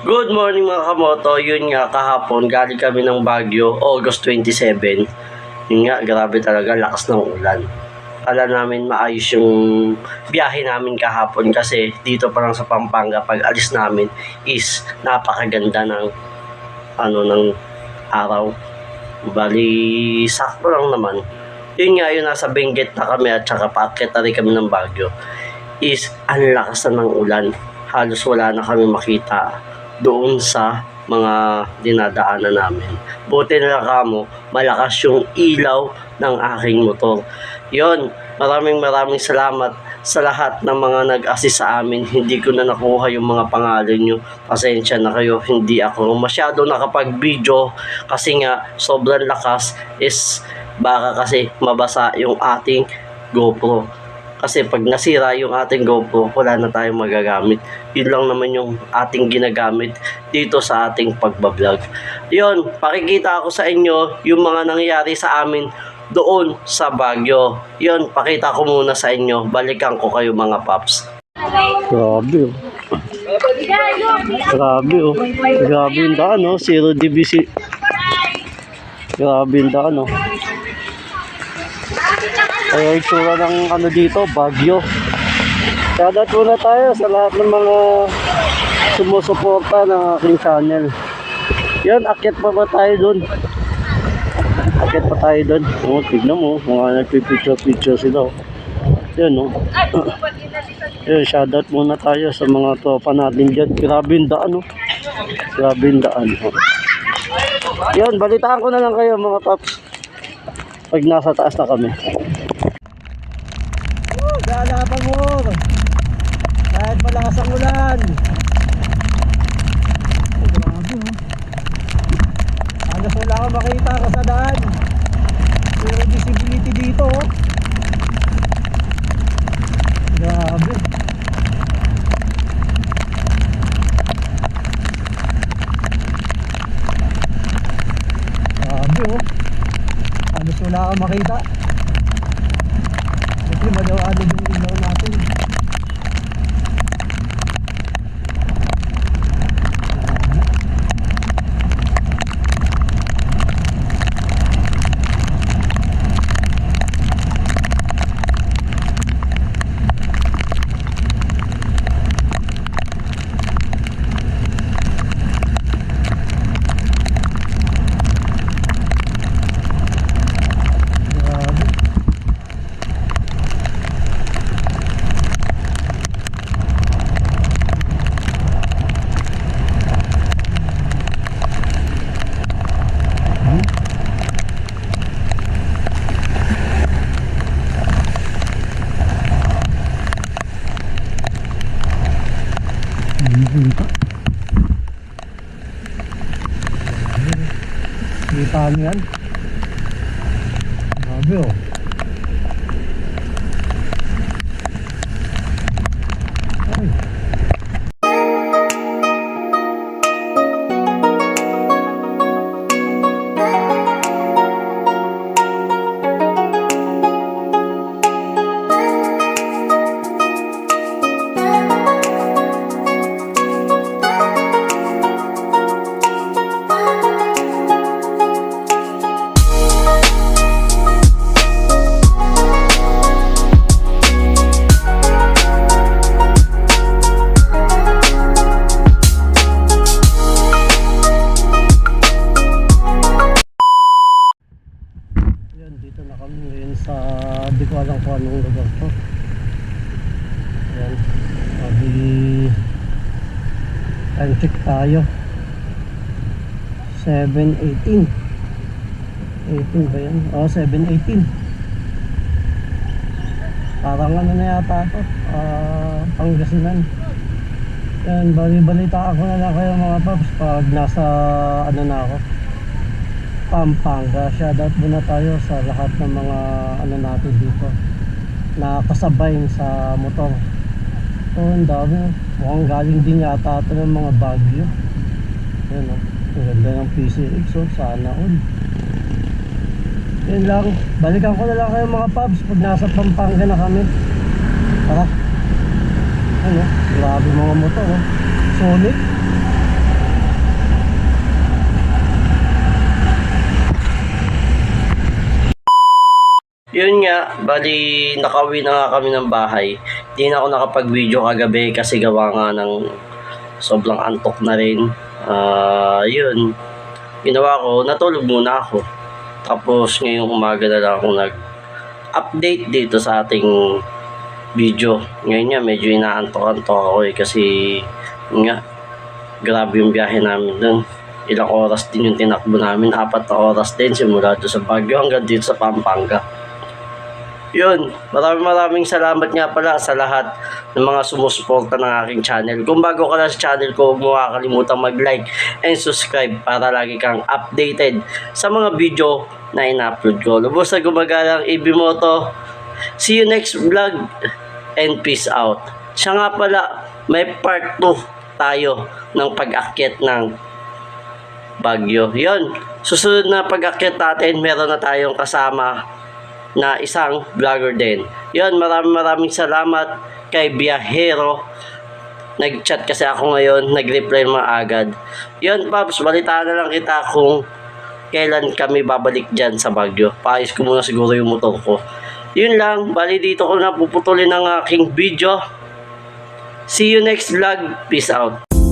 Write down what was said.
Good morning mga kamoto. Yun nga, kahapon galing kami ng Baguio, August 27. Yun nga, grabe talaga, lakas ng ulan. Akala namin maayos yung biyahe namin kahapon kasi dito pa lang sa Pampanga pag alis namin is napakaganda ng ng araw. Bali, sakto lang naman. Yun nga, yun nasa Benguet na kami at saka paakyat na rin kami ng Baguio is ang lakas na ng ulan. Halos wala na kami makita doon sa mga dinadaanan namin. Buti na lang kamo, malakas yung ilaw ng aking motor. Yon, maraming salamat sa lahat ng mga nag-assist sa amin. Hindi ko na nakuha yung mga pangalan nyo. Pasensya na kayo, hindi ako masyado nakapag-video kasi nga sobrang lakas is baka kasi mabasa yung ating GoPro. Kasi pag nasira yung ating GoPro, wala na tayong magagamit. Yun lang naman yung ating ginagamit dito sa ating pagbablog. Yun, pakikita ako sa inyo yung mga nangyari sa amin doon sa Baguio. Yun, pakita ko muna sa inyo. Balikan ko kayo mga paps. Grabe oh. Grabe oh. Grabe yung daan oh. Zero DBC. Grabe yung daan oh. Ay, itsura ng dito, Baguio. Shoutout muna tayo sa lahat ng mga sumusuporta ng aking channel. Yan, akyat pa ba tayo dun? Akyat pa tayo dun. Oh, tignan mo, mga nagpipicture sila. Yan, oh. Yan, shoutout muna tayo sa mga tropa natin dyan. Grabe yung daan, oh. Grabe yung daan, oh. Yan, balitaan ko na lang kayo mga paps pag nasa taas na kami. Ganapan mo kahit malakas ang ulan. Grabe oh. Halos wala kang makita ka sa daan. Zero visibility dito oh. Grabe. Grabe oh. Halos wala kang makita. Kasi madawalan yung ilaw natin. Kita niyo yan? Grabe oh. Ay. Dito na kami ngayon sa di ko alam kung anong lugar to. Ayan, time check tayo 7:18. 18 ba yan? O, 7:18. Parang ano na yata to, Pangasinan. Yan, balitaan ko na lang kayo mga paps pag nasa na ako, Pampanga. Shoutout muna tayo sa lahat ng mga natin dito na kasabay sa motor. Ito, ang dami. Mukhang galing din yata ito ng mga Baguio. Yan o, ang ganda ng PCX o, sana all. Yan lang, balikan ko na lang kayo mga paps pag nasa Pampanga na kami. Tara. Ano, grabe mga motor o, solid. Yun nga, bali nakauwi na nga kami ng bahay. Di na ako nakapag-video kagabi kasi gawa nga ng sobrang antok na rin. Yun. Ginawa ko, natulog muna ako. Tapos ngayong umaga na lang ako nag-update dito sa ating video. Ngayon nga, medyo inaantok-antok ako kasi yun nga, grabe yung biyahe namin dun. Ilang oras din yung tinakbo namin. 4 na oras din simula doon sa Baguio hanggang dito sa Pampanga. Yun, maraming salamat nga pala sa lahat ng mga sumusuporta ng aking channel. Kung bago ka lang sa channel ko, huwag mo kakalimutan mag-like and subscribe para lagi kang updated sa mga video na ina-upload ko. Lubos na gumagalang Ibimoto. See you next vlog and peace out. Siya nga pala, may part 2 tayo ng pag-akyat ng Baguio. Yun, susunod na pag-akyat natin, meron na tayong kasama na isang vlogger din. Yun, maraming salamat kay Biyahero. Nag-chat kasi ako ngayon, nag-reply agad. Yun, Paps, balitaan na lang kita kung kailan kami babalik dyan sa Baguio. Paayos ko muna siguro yung motor ko. Yun lang, bali dito ko na puputulin ang aking video. See you next vlog. Peace out.